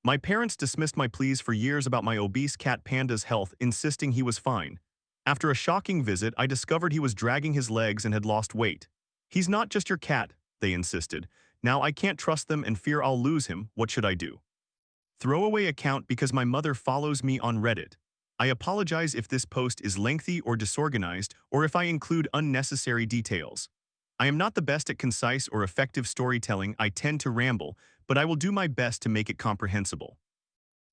My parents dismissed my pleas for years about my obese cat Panda's health, insisting he was fine. After a shocking visit, I discovered he was dragging his legs and had lost weight. "He's not just your cat," they insisted. "Now I can't trust them and fear I'll lose him. What should I do?" Throwaway account because my mother follows me on Reddit. I apologize if this post is lengthy or disorganized, or if I include unnecessary details. I am not the best at concise or effective storytelling. I tend to ramble, but I will do my best to make it comprehensible.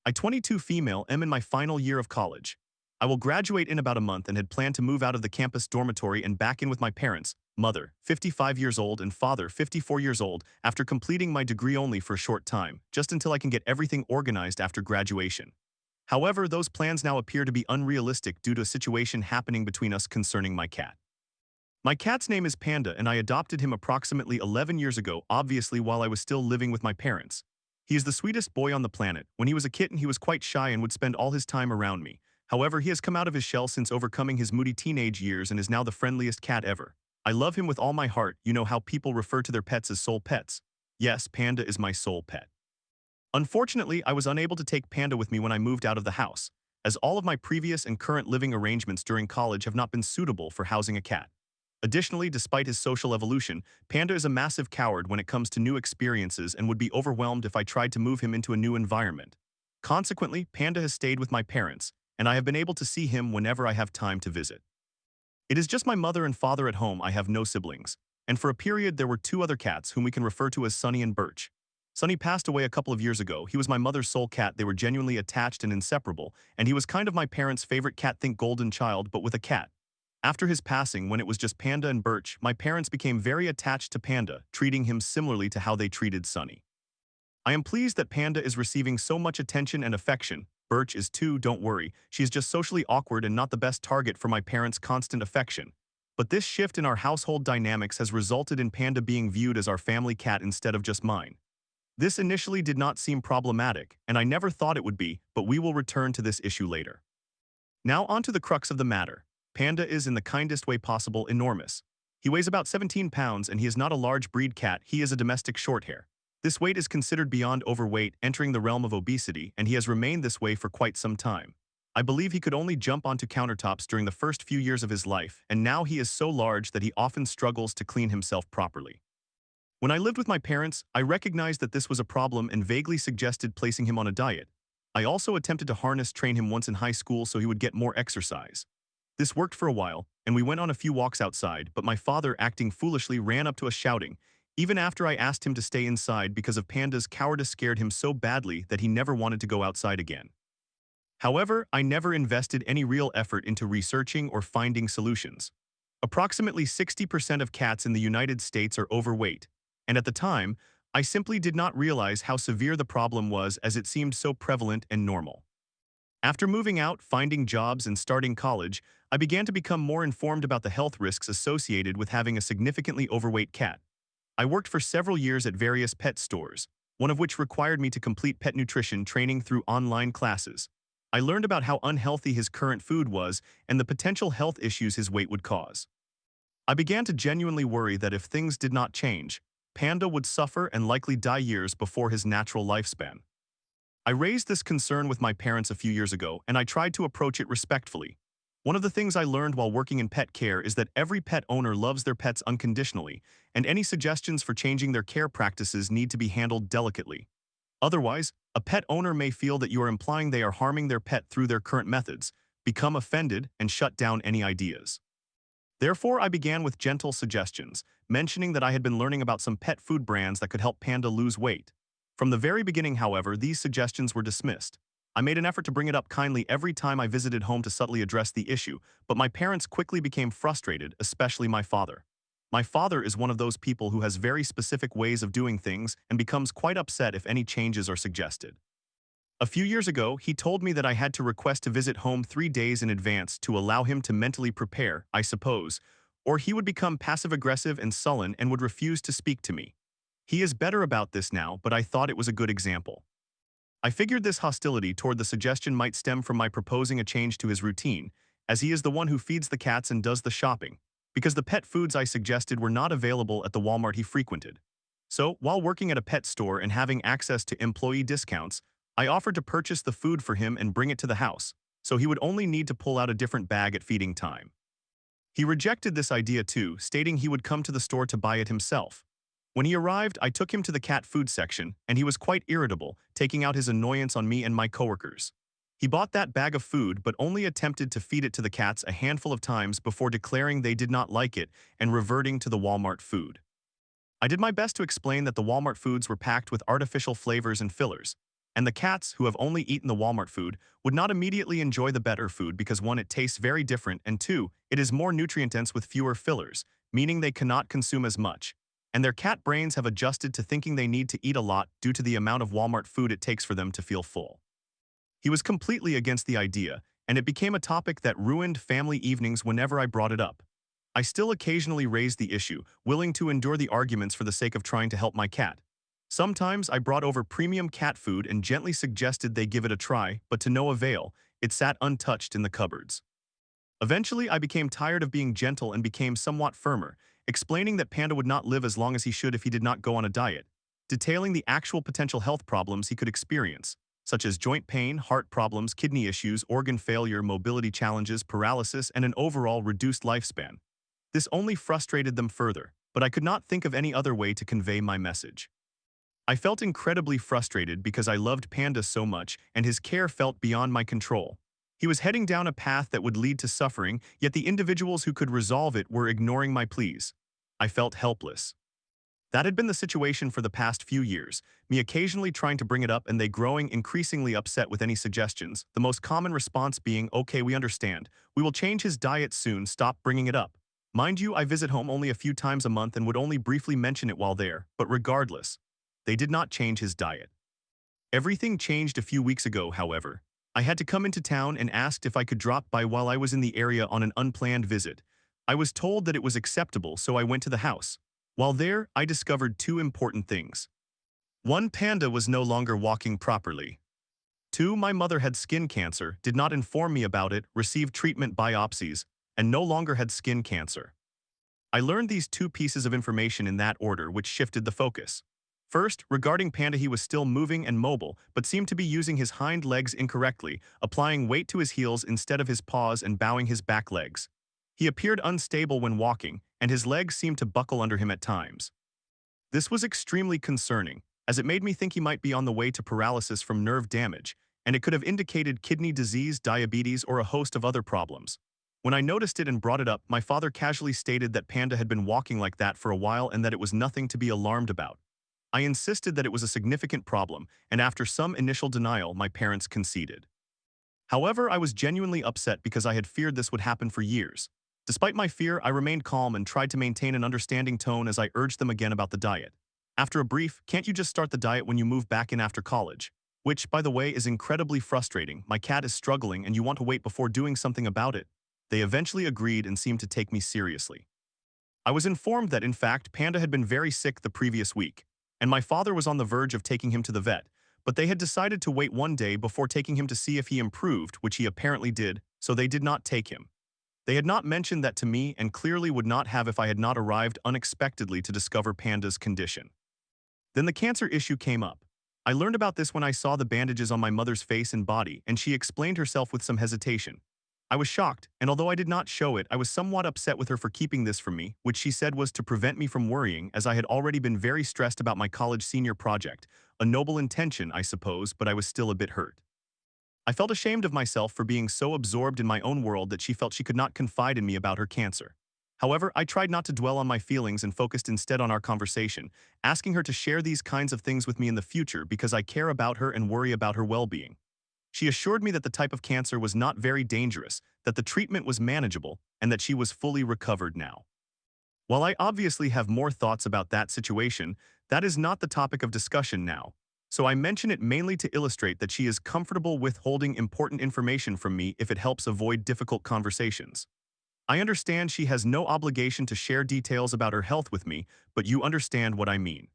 I, 22 female, am in my final year of college. I will graduate in about a month and had planned to move out of the campus dormitory and back in with my parents, mother, 55 years old, and father, 54 years old, after completing my degree only for a short time, just until I can get everything organized after graduation. However, those plans now appear to be unrealistic due to a situation happening between us concerning my cat. My cat's name is Panda, and I adopted him approximately 11 years ago, obviously while I was still living with my parents. He is the sweetest boy on the planet. When he was a kitten, he was quite shy and would spend all his time around me. However, he has come out of his shell since overcoming his moody teenage years and is now the friendliest cat ever. I love him with all my heart. You know how people refer to their pets as soul pets? Yes, Panda is my soul pet. Unfortunately, I was unable to take Panda with me when I moved out of the house, as all of my previous and current living arrangements during college have not been suitable for housing a cat. Additionally, despite his social evolution, Panda is a massive coward when it comes to new experiences and would be overwhelmed if I tried to move him into a new environment. Consequently, Panda has stayed with my parents, and I have been able to see him whenever I have time to visit. It is just my mother and father at home. I have no siblings, and for a period there were two other cats whom we can refer to as Sunny and Birch. Sunny passed away a couple of years ago. He was my mother's sole cat. They were genuinely attached and inseparable, and he was kind of my parents' favorite cat, think golden child, but with a cat. After his passing, when it was just Panda and Birch, my parents became very attached to Panda, treating him similarly to how they treated Sunny. I am pleased that Panda is receiving so much attention and affection. Birch is too, don't worry. She is just socially awkward and not the best target for my parents' constant affection. But this shift in our household dynamics has resulted in Panda being viewed as our family cat instead of just mine. This initially did not seem problematic, and I never thought it would be, but we will return to this issue later. Now onto the crux of the matter. Panda is, in the kindest way possible, enormous. He weighs about 17 pounds and he is not a large breed cat. He is a domestic shorthair. This weight is considered beyond overweight, entering the realm of obesity, and he has remained this way for quite some time. I believe he could only jump onto countertops during the first few years of his life, and now he is so large that he often struggles to clean himself properly. When I lived with my parents, I recognized that this was a problem and vaguely suggested placing him on a diet. I also attempted to harness train him once in high school so he would get more exercise. This worked for a while, and we went on a few walks outside, but my father, acting foolishly, ran up to us shouting, even after I asked him to stay inside because of Panda's cowardice scared him so badly that he never wanted to go outside again. However, I never invested any real effort into researching or finding solutions. Approximately 60% of cats in the United States are overweight, and at the time, I simply did not realize how severe the problem was as it seemed so prevalent and normal. After moving out, finding jobs, and starting college, I began to become more informed about the health risks associated with having a significantly overweight cat. I worked for several years at various pet stores, one of which required me to complete pet nutrition training through online classes. I learned about how unhealthy his current food was and the potential health issues his weight would cause. I began to genuinely worry that if things did not change, Panda would suffer and likely die years before his natural lifespan. I raised this concern with my parents a few years ago, and I tried to approach it respectfully. One of the things I learned while working in pet care is that every pet owner loves their pets unconditionally, and any suggestions for changing their care practices need to be handled delicately. Otherwise, a pet owner may feel that you are implying they are harming their pet through their current methods, become offended, and shut down any ideas. Therefore, I began with gentle suggestions, mentioning that I had been learning about some pet food brands that could help Panda lose weight. From the very beginning, however, these suggestions were dismissed. I made an effort to bring it up kindly every time I visited home to subtly address the issue, but my parents quickly became frustrated, especially my father. My father is one of those people who has very specific ways of doing things and becomes quite upset if any changes are suggested. A few years ago, he told me that I had to request to visit home 3 days in advance to allow him to mentally prepare, I suppose, or he would become passive-aggressive and sullen and would refuse to speak to me. He is better about this now, but I thought it was a good example. I figured this hostility toward the suggestion might stem from my proposing a change to his routine, as he is the one who feeds the cats and does the shopping, because the pet foods I suggested were not available at the Walmart he frequented. So, while working at a pet store and having access to employee discounts, I offered to purchase the food for him and bring it to the house, so he would only need to pull out a different bag at feeding time. He rejected this idea too, stating he would come to the store to buy it himself. When he arrived, I took him to the cat food section, and he was quite irritable, taking out his annoyance on me and my coworkers. He bought that bag of food but only attempted to feed it to the cats a handful of times before declaring they did not like it and reverting to the Walmart food. I did my best to explain that the Walmart foods were packed with artificial flavors and fillers, and the cats, who have only eaten the Walmart food, would not immediately enjoy the better food because 1, it tastes very different, and 2, it is more nutrient-dense with fewer fillers, meaning they cannot consume as much. And their cat brains have adjusted to thinking they need to eat a lot due to the amount of Walmart food it takes for them to feel full. He was completely against the idea, and it became a topic that ruined family evenings whenever I brought it up. I still occasionally raised the issue, willing to endure the arguments for the sake of trying to help my cat. Sometimes I brought over premium cat food and gently suggested they give it a try, but to no avail, it sat untouched in the cupboards. Eventually, I became tired of being gentle and became somewhat firmer, explaining that Panda would not live as long as he should if he did not go on a diet, detailing the actual potential health problems he could experience, such as joint pain, heart problems, kidney issues, organ failure, mobility challenges, paralysis, and an overall reduced lifespan. This only frustrated them further, but I could not think of any other way to convey my message. I felt incredibly frustrated because I loved Panda so much and his care felt beyond my control. He was heading down a path that would lead to suffering, yet the individuals who could resolve it were ignoring my pleas. I felt helpless. That had been the situation for the past few years, me occasionally trying to bring it up and they growing increasingly upset with any suggestions, the most common response being, "Okay, we understand. We will change his diet soon, stop bringing it up." Mind you, I visit home only a few times a month and would only briefly mention it while there, but regardless, they did not change his diet. Everything changed a few weeks ago, however. I had to come into town and asked if I could drop by while I was in the area on an unplanned visit. I was told that it was acceptable, so I went to the house. While there, I discovered 2 important things. 1, Panda was no longer walking properly. 2, my mother had skin cancer, did not inform me about it, received treatment biopsies, and no longer had skin cancer. I learned these 2 pieces of information in that order, which shifted the focus. First, regarding Panda, he was still moving and mobile, but seemed to be using his hind legs incorrectly, applying weight to his heels instead of his paws and bowing his back legs. He appeared unstable when walking, and his legs seemed to buckle under him at times. This was extremely concerning, as it made me think he might be on the way to paralysis from nerve damage, and it could have indicated kidney disease, diabetes, or a host of other problems. When I noticed it and brought it up, my father casually stated that Panda had been walking like that for a while and that it was nothing to be alarmed about. I insisted that it was a significant problem, and after some initial denial, my parents conceded. However, I was genuinely upset because I had feared this would happen for years. Despite my fear, I remained calm and tried to maintain an understanding tone as I urged them again about the diet. After a brief, "Can't you just start the diet when you move back in after college?" Which, by the way, is incredibly frustrating. My cat is struggling and you want to wait before doing something about it. They eventually agreed and seemed to take me seriously. I was informed that, in fact, Panda had been very sick the previous week, and my father was on the verge of taking him to the vet, but they had decided to wait one day before taking him to see if he improved, which he apparently did, so they did not take him. They had not mentioned that to me and clearly would not have if I had not arrived unexpectedly to discover Panda's condition. Then the cancer issue came up. I learned about this when I saw the bandages on my mother's face and body, and she explained herself with some hesitation. I was shocked, and although I did not show it, I was somewhat upset with her for keeping this from me, which she said was to prevent me from worrying, as I had already been very stressed about my college senior project. A noble intention, I suppose, but I was still a bit hurt. I felt ashamed of myself for being so absorbed in my own world that she felt she could not confide in me about her cancer. However, I tried not to dwell on my feelings and focused instead on our conversation, asking her to share these kinds of things with me in the future because I care about her and worry about her well-being. She assured me that the type of cancer was not very dangerous, that the treatment was manageable, and that she was fully recovered now. While I obviously have more thoughts about that situation, that is not the topic of discussion now, so I mention it mainly to illustrate that she is comfortable withholding important information from me if it helps avoid difficult conversations. I understand she has no obligation to share details about her health with me, but you understand what I mean.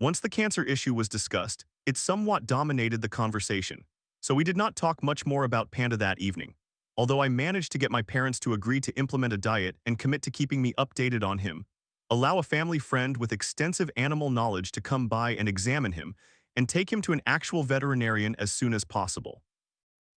Once the cancer issue was discussed, it somewhat dominated the conversation, so we did not talk much more about Panda that evening. Although I managed to get my parents to agree to implement a diet and commit to keeping me updated on him, allow a family friend with extensive animal knowledge to come by and examine him, and take him to an actual veterinarian as soon as possible.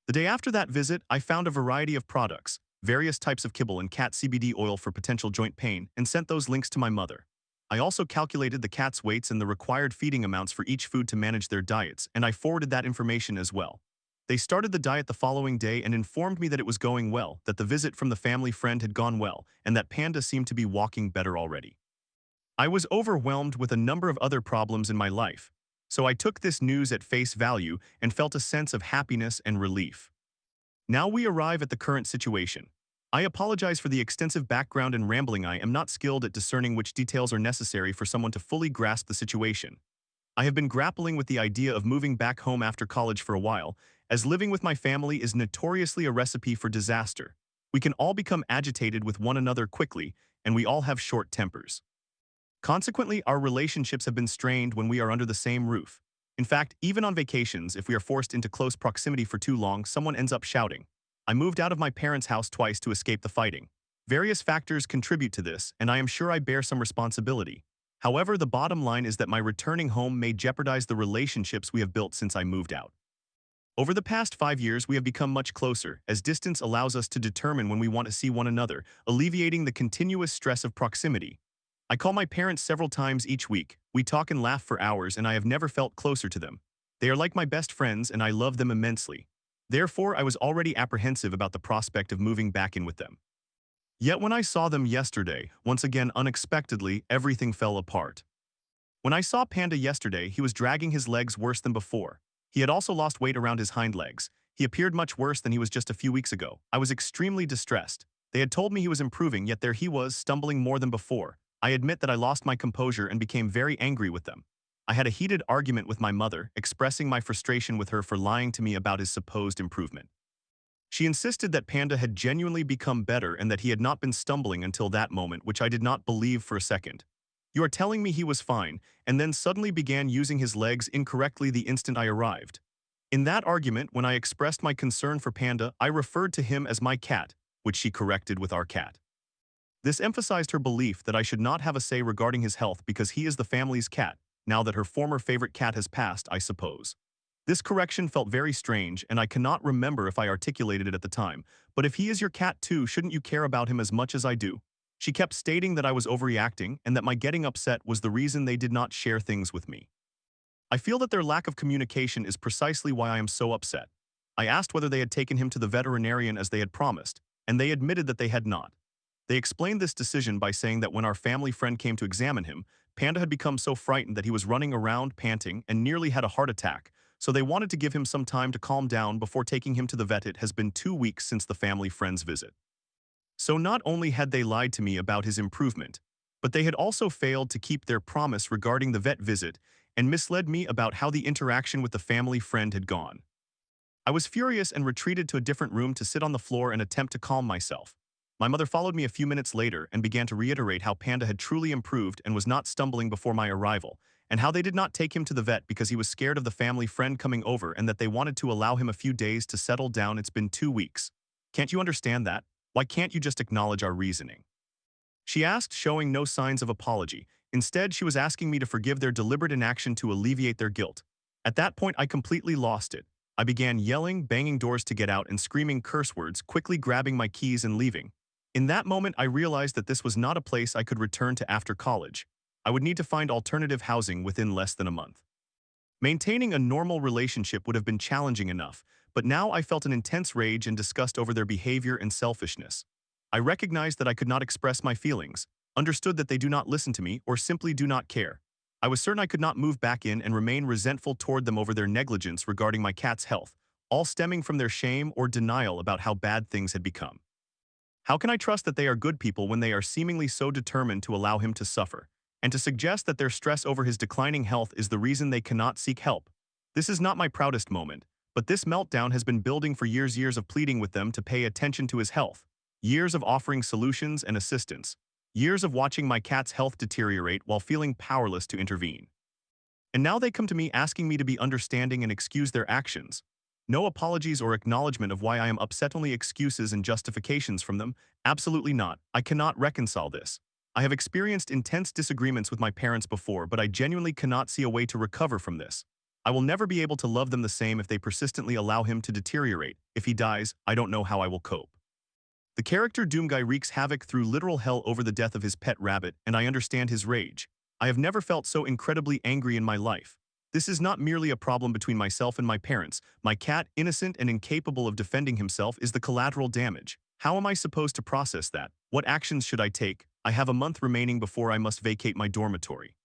The day after that visit, I found a variety of products, various types of kibble and cat CBD oil for potential joint pain, and sent those links to my mother. I also calculated the cat's weights and the required feeding amounts for each food to manage their diets, and I forwarded that information as well. They started the diet the following day and informed me that it was going well, that the visit from the family friend had gone well, and that Panda seemed to be walking better already. I was overwhelmed with a number of other problems in my life, so I took this news at face value and felt a sense of happiness and relief. Now we arrive at the current situation. I apologize for the extensive background and rambling. I am not skilled at discerning which details are necessary for someone to fully grasp the situation. I have been grappling with the idea of moving back home after college for a while, as living with my family is notoriously a recipe for disaster. We can all become agitated with one another quickly, and we all have short tempers. Consequently, our relationships have been strained when we are under the same roof. In fact, even on vacations, if we are forced into close proximity for too long, someone ends up shouting. I moved out of my parents' house twice to escape the fighting. Various factors contribute to this, and I am sure I bear some responsibility. However, the bottom line is that my returning home may jeopardize the relationships we have built since I moved out. Over the past 5 years, we have become much closer, as distance allows us to determine when we want to see one another, alleviating the continuous stress of proximity. I call my parents several times each week. We talk and laugh for hours, and I have never felt closer to them. They are like my best friends, and I love them immensely. Therefore, I was already apprehensive about the prospect of moving back in with them. Yet when I saw them yesterday, once again unexpectedly, everything fell apart. When I saw Panda yesterday, he was dragging his legs worse than before. He had also lost weight around his hind legs. He appeared much worse than he was just a few weeks ago. I was extremely distressed. They had told me he was improving, yet there he was, stumbling more than before. I admit that I lost my composure and became very angry with them. I had a heated argument with my mother, expressing my frustration with her for lying to me about his supposed improvement. She insisted that Panda had genuinely become better and that he had not been stumbling until that moment, which I did not believe for a second. You are telling me he was fine, and then suddenly began using his legs incorrectly the instant I arrived. In that argument, when I expressed my concern for Panda, I referred to him as my cat, which she corrected with our cat. This emphasized her belief that I should not have a say regarding his health because he is the family's cat, now that her former favorite cat has passed, I suppose. This correction felt very strange, and I cannot remember if I articulated it at the time, but if he is your cat too, shouldn't you care about him as much as I do? She kept stating that I was overreacting and that my getting upset was the reason they did not share things with me. I feel that their lack of communication is precisely why I am so upset. I asked whether they had taken him to the veterinarian as they had promised, and they admitted that they had not. They explained this decision by saying that when our family friend came to examine him, Panda had become so frightened that he was running around, panting, and nearly had a heart attack, so they wanted to give him some time to calm down before taking him to the vet. It has been 2 weeks since the family friend's visit. So not only had they lied to me about his improvement, but they had also failed to keep their promise regarding the vet visit and misled me about how the interaction with the family friend had gone. I was furious and retreated to a different room to sit on the floor and attempt to calm myself. My mother followed me a few minutes later and began to reiterate how Panda had truly improved and was not stumbling before my arrival, and how they did not take him to the vet because he was scared of the family friend coming over and that they wanted to allow him a few days to settle down. It's been 2 weeks. Can't you understand that? Why can't you just acknowledge our reasoning? She asked, showing no signs of apology. Instead, she was asking me to forgive their deliberate inaction to alleviate their guilt. At that point, I completely lost it. I began yelling, banging doors to get out, and screaming curse words, quickly grabbing my keys and leaving. In that moment, I realized that this was not a place I could return to after college. I would need to find alternative housing within less than a month. Maintaining a normal relationship would have been challenging enough, but now I felt an intense rage and disgust over their behavior and selfishness. I recognized that I could not express my feelings, understood that they do not listen to me or simply do not care. I was certain I could not move back in and remain resentful toward them over their negligence regarding my cat's health, all stemming from their shame or denial about how bad things had become. How can I trust that they are good people when they are seemingly so determined to allow him to suffer, and to suggest that their stress over his declining health is the reason they cannot seek help? This is not my proudest moment, but this meltdown has been building for years of pleading with them to pay attention to his health, years of offering solutions and assistance, years of watching my cat's health deteriorate while feeling powerless to intervene. And now they come to me asking me to be understanding and excuse their actions. No apologies or acknowledgement of why I am upset, only excuses and justifications from them. Absolutely not. I cannot reconcile this. I have experienced intense disagreements with my parents before, but I genuinely cannot see a way to recover from this. I will never be able to love them the same if they persistently allow him to deteriorate. If he dies, I don't know how I will cope. The character Doomguy wreaks havoc through literal hell over the death of his pet rabbit, and I understand his rage. I have never felt so incredibly angry in my life. This is not merely a problem between myself and my parents. My cat, innocent and incapable of defending himself, is the collateral damage. How am I supposed to process that? What actions should I take? I have a month remaining before I must vacate my dormitory.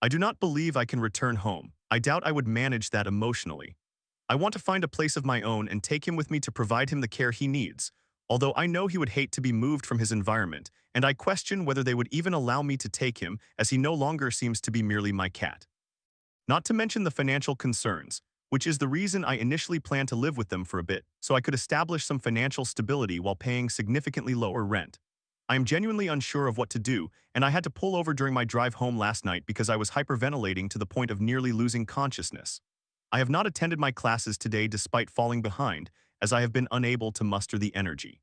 I do not believe I can return home. I doubt I would manage that emotionally. I want to find a place of my own and take him with me to provide him the care he needs, although I know he would hate to be moved from his environment, and I question whether they would even allow me to take him, as he no longer seems to be merely my cat. Not to mention the financial concerns, which is the reason I initially planned to live with them for a bit, so I could establish some financial stability while paying significantly lower rent. I am genuinely unsure of what to do, and I had to pull over during my drive home last night because I was hyperventilating to the point of nearly losing consciousness. I have not attended my classes today despite falling behind, as I have been unable to muster the energy.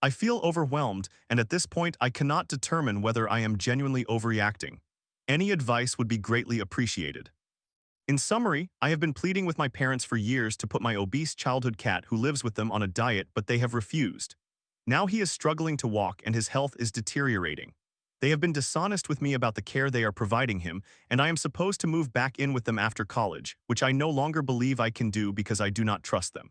I feel overwhelmed, and at this point I cannot determine whether I am genuinely overreacting. Any advice would be greatly appreciated. In summary, I have been pleading with my parents for years to put my obese childhood cat who lives with them on a diet, but they have refused. Now he is struggling to walk and his health is deteriorating. They have been dishonest with me about the care they are providing him, and I am supposed to move back in with them after college, which I no longer believe I can do because I do not trust them.